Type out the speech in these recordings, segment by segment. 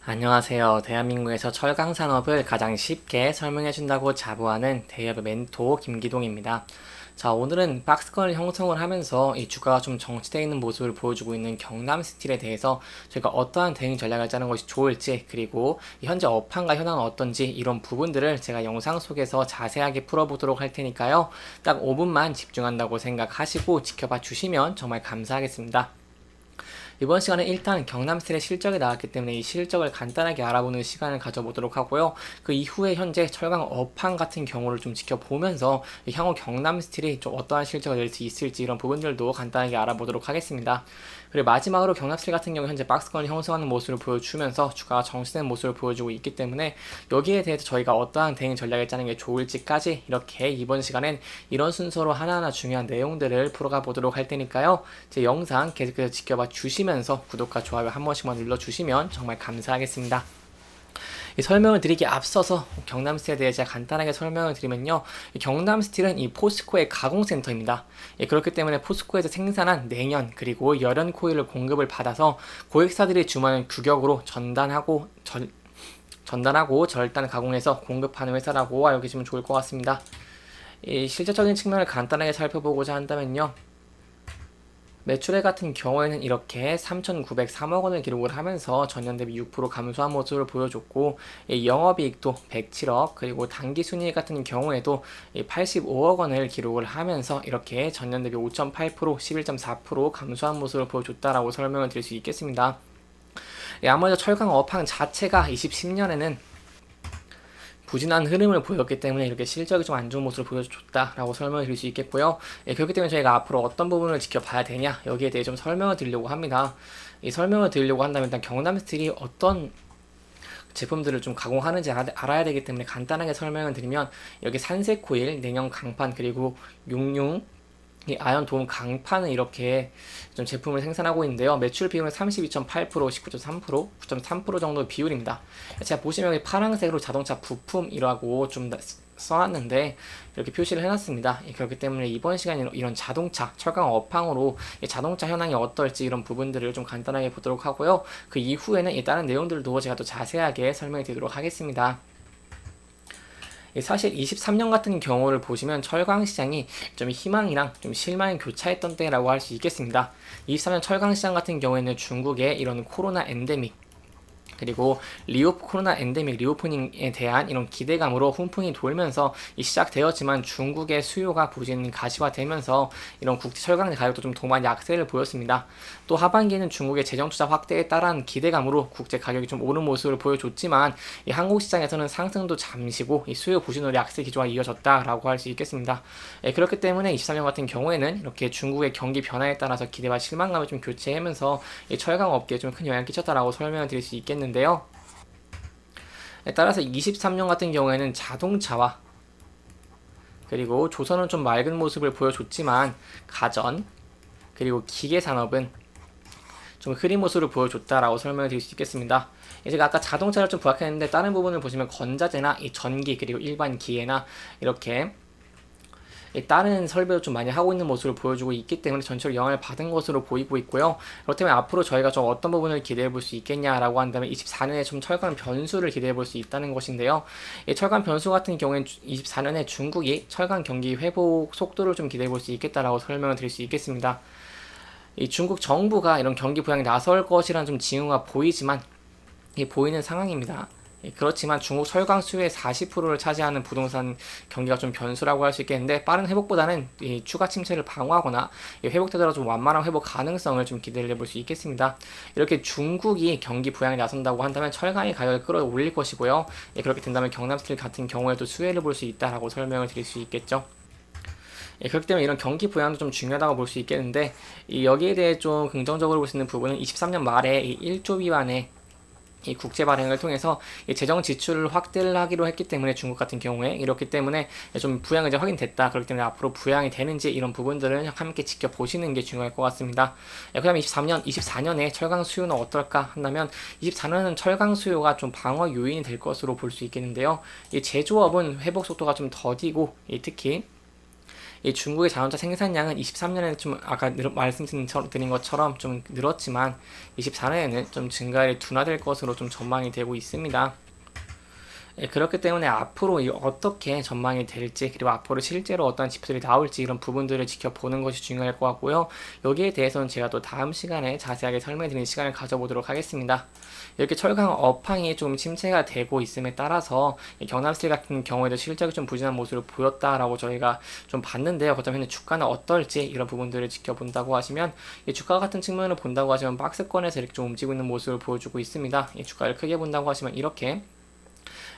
안녕하세요. 대한민국에서 철강 산업을 가장 쉽게 설명해 준다고 자부하는 대기업의 멘토 김기동입니다. 자, 오늘은 박스권을 형성을 하면서 이 주가가 좀 정체되어 있는 모습을 보여주고 있는 경남 스틸에 대해서 저희가 어떠한 대응 전략을 짜는 것이 좋을지, 그리고 현재 업황과 현황은 어떤지, 이런 부분들을 제가 영상 속에서 자세하게 풀어보도록 할 테니까요. 딱 5분만 집중한다고 생각하시고 지켜봐 주시면 정말 감사하겠습니다. 이번 시간은 일단 경남스틸의 실적이 나왔기 때문에 이 실적을 간단하게 알아보는 시간을 가져보도록 하고요. 그 이후에 현재 철강 업황 같은 경우를 좀 지켜보면서 향후 경남스틸이 좀 어떠한 실적을 낼 수 있을지, 이런 부분들도 간단하게 알아보도록 하겠습니다. 그리고 마지막으로 경남스틸 같은 경우 현재 박스권을 형성하는 모습을 보여주면서 주가가 정체된 모습을 보여주고 있기 때문에 여기에 대해서 저희가 어떠한 대응 전략을 짜는 게 좋을지까지 이렇게 이번 시간엔 이런 순서로 하나하나 중요한 내용들을 풀어가 보도록 할 테니까요. 제 영상 계속해서 지켜봐 주시면서 구독과 좋아요 한 번씩만 눌러주시면 정말 감사하겠습니다. 이 설명을 드리기 앞서서 경남스틸에 대해 제가 간단하게 설명을 드리면요. 경남스틸은 이 포스코의 가공센터입니다. 그렇기 때문에 포스코에서 생산한 냉연 그리고 열연 코일을 공급을 받아서 고객사들이 주문하는 규격으로 전단하고 절단 가공해서 공급하는 회사라고 알고 계시면 좋을 것 같습니다. 이 실질적인 측면을 간단하게 살펴보고자 한다면요. 매출액 같은 경우에는 이렇게 3,903억 원을 기록을 하면서 전년 대비 6% 감소한 모습을 보여줬고, 영업이익도 107억, 그리고 당기순이익 같은 경우에도 85억 원을 기록을 하면서 이렇게 전년 대비 5.8%, 11.4% 감소한 모습을 보여줬다라고 설명을 드릴 수 있겠습니다. 아무래도 철강 업황 자체가 2010년에는 부진한 흐름을 보였기 때문에 이렇게 실적이 좀 안 좋은 모습을 보여줬다라고 설명을 드릴 수 있겠고요. 그렇기 때문에 저희가 앞으로 어떤 부분을 지켜봐야 되냐, 여기에 대해 좀 설명을 드리려고 합니다. 이 설명을 드리려고 한다면 일단 경남스틸이 어떤 제품들을 좀 가공하는지 알아야 되기 때문에 간단하게 설명을 드리면, 여기 산세코일, 냉연 강판, 그리고 육융, 이 아연 도움 강판은 이렇게 좀 제품을 생산하고 있는데요. 매출 비율은 32.8%, 19.3%, 9.3% 정도 비율입니다. 제가 보시면 여기 파란색으로 자동차 부품이라고 좀 써놨는데 이렇게 표시를 해놨습니다. 그렇기 때문에 이번 시간에 이런 자동차, 철강 업황으로 자동차 현황이 어떨지 이런 부분들을 좀 간단하게 보도록 하고요. 그 이후에는 다른 내용들도 제가 또 자세하게 설명해 드리도록 하겠습니다. 사실 23년 같은 경우를 보시면 철강 시장이 좀 희망이랑 좀 실망이 교차했던 때라고 할 수 있겠습니다. 23년 철강 시장 같은 경우에는 중국의 이런 코로나 엔데믹, 그리고 코로나 엔데믹 리오프닝에 대한 이런 기대감으로 훈풍이 돌면서 시작되었지만 중국의 수요가 부진 가시화되면서 이런 국제 철강 가격도 좀 도만 약세를 보였습니다. 또 하반기에는 중국의 재정 투자 확대에 따른 기대감으로 국제 가격이 좀 오른 모습을 보여줬지만 한국 시장에서는 상승도 잠시고 수요 부진으로 약세 기조가 이어졌다라고 할 수 있겠습니다. 그렇기 때문에 23년 같은 경우에는 이렇게 중국의 경기 변화에 따라서 기대와 실망감을 좀 교체하면서 철강 업계에 좀 큰 영향을 끼쳤다라고 설명을 드릴 수 있겠는데요. 따라서 23년 같은 경우에는 자동차와 그리고 조선은 좀 맑은 모습을 보여줬지만 가전 그리고 기계 산업은 좀 흐린 모습을 보여줬다라고 설명을 드릴 수 있겠습니다. 제가 아까 자동차를 좀 부각했는데 다른 부분을 보시면 건자재나 이 전기 그리고 일반 기계나 이렇게 다른 설비도 좀 많이 하고 있는 모습을 보여주고 있기 때문에 전체로 영향을 받은 것으로 보이고 있고요. 그렇다면 앞으로 저희가 좀 어떤 부분을 기대해 볼 수 있겠냐라고 한다면 24년에 좀 철강 변수를 기대해 볼 수 있다는 것인데요. 이 철강 변수 같은 경우에는 24년에 중국이 철강 경기 회복 속도를 좀 기대해 볼 수 있겠다라고 설명을 드릴 수 있겠습니다. 이 중국 정부가 이런 경기 부양에 나설 것이라는 좀 징후가 보이지만 보이는 상황입니다. 그렇지만 중국 철강 수요의 40%를 차지하는 부동산 경기가 좀 변수라고 할 수 있겠는데, 빠른 회복보다는 추가 침체를 방어하거나 회복되더라도 좀 완만한 회복 가능성을 좀 기대를 해볼 수 있겠습니다. 이렇게 중국이 경기 부양에 나선다고 한다면 철강의 가격을 끌어올릴 것이고요. 그렇게 된다면 경남스틸 같은 경우에도 수혜를 볼 수 있다라고 설명을 드릴 수 있겠죠. 그렇기 때문에 이런 경기 부양도 좀 중요하다고 볼 수 있겠는데, 여기에 대해 좀 긍정적으로 볼 수 있는 부분은 23년 말에 1조 위안의 이 국제 발행을 통해서 이 재정 지출을 확대를 하기로 했기 때문에 중국 같은 경우에 이렇기 때문에 좀 부양이 이제 확인됐다. 그렇기 때문에 앞으로 부양이 되는지 이런 부분들은 함께 지켜보시는 게 중요할 것 같습니다. 그다음에 24년에 철강 수요는 어떨까 한다면 24년은 철강 수요가 좀 방어 요인이 될 것으로 볼 수 있겠는데요. 이 제조업은 회복 속도가 좀 더디고 특히 이 중국의 자동차 생산량은 23년에는 좀 아까 말씀드린 것처럼 좀 늘었지만 24년에는 좀 증가율이 둔화될 것으로 좀 전망이 되고 있습니다. 그렇기 때문에 앞으로 어떻게 전망이 될지, 그리고 앞으로 실제로 어떤 지표들이 나올지 이런 부분들을 지켜보는 것이 중요할 것 같고요. 여기에 대해서는 제가 또 다음 시간에 자세하게 설명드리는 시간을 가져보도록 하겠습니다. 이렇게 철강 업황이 좀 침체가 되고 있음에 따라서 경남스틸 같은 경우에도 실적이 좀 부진한 모습을 보였다라고 저희가 좀 봤는데요. 그렇다면 현재 주가는 어떨지 이런 부분들을 지켜본다고 하시면, 이 주가 같은 측면을 본다고 하시면 박스권에서 이렇게 좀 움직이고 있는 모습을 보여주고 있습니다. 이 주가를 크게 본다고 하시면 이렇게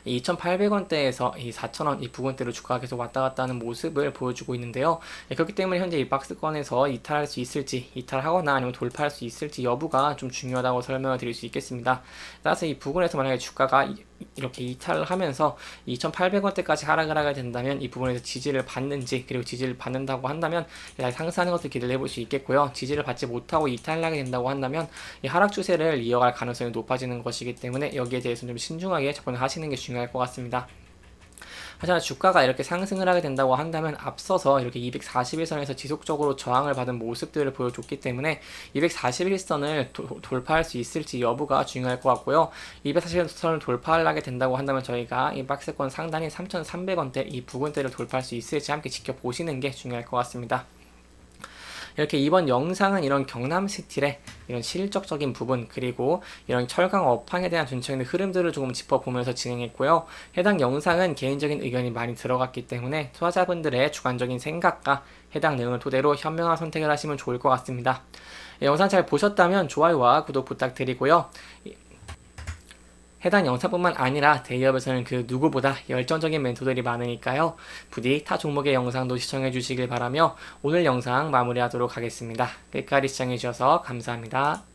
2,800원대에서 이 4,000원 이 부근대로 주가가 계속 왔다 갔다 하는 모습을 보여주고 있는데요. 그렇기 때문에 현재 이 박스권에서 이탈할 수 있을지, 이탈하거나 아니면 돌파할 수 있을지 여부가 좀 중요하다고 설명을 드릴 수 있겠습니다. 따라서 이 부분에서 만약에 주가가 이렇게 이탈을 하면서 2,800원대까지 하락을 하게 된다면 이 부분에서 지지를 받는지, 그리고 지지를 받는다고 한다면 다시 상승하는 것을 기대를 해볼 수 있겠고요. 지지를 받지 못하고 이탈하게 된다고 한다면 이 하락 추세를 이어갈 가능성이 높아지는 것이기 때문에 여기에 대해서는 좀 신중하게 접근을 하시는 게 중요할 것 같습니다. 하지만 주가가 이렇게 상승을 하게 된다고 한다면 앞서서 이렇게 241선에서 지속적으로 저항을 받은 모습들을 보여줬기 때문에 241선을 돌파할 수 있을지 여부가 중요할 것 같고요. 241선을 돌파하게 된다고 한다면 저희가 이 박스권 상단인 3,300원대 이 부근대를 돌파할 수 있을지 함께 지켜보시는 게 중요할 것 같습니다. 이렇게 이번 영상은 이런 경남스틸의 이런 실적적인 부분, 그리고 이런 철강 업황에 대한 전체적인 흐름들을 조금 짚어보면서 진행했고요. 해당 영상은 개인적인 의견이 많이 들어갔기 때문에 투자자분들의 주관적인 생각과 해당 내용을 토대로 현명한 선택을 하시면 좋을 것 같습니다. 영상 잘 보셨다면 좋아요와 구독 부탁드리고요. 해당 영상뿐만 아니라 대기업에서는 그 누구보다 열정적인 멘토들이 많으니까요. 부디 타 종목의 영상도 시청해 주시길 바라며 오늘 영상 마무리하도록 하겠습니다. 끝까지 시청해 주셔서 감사합니다.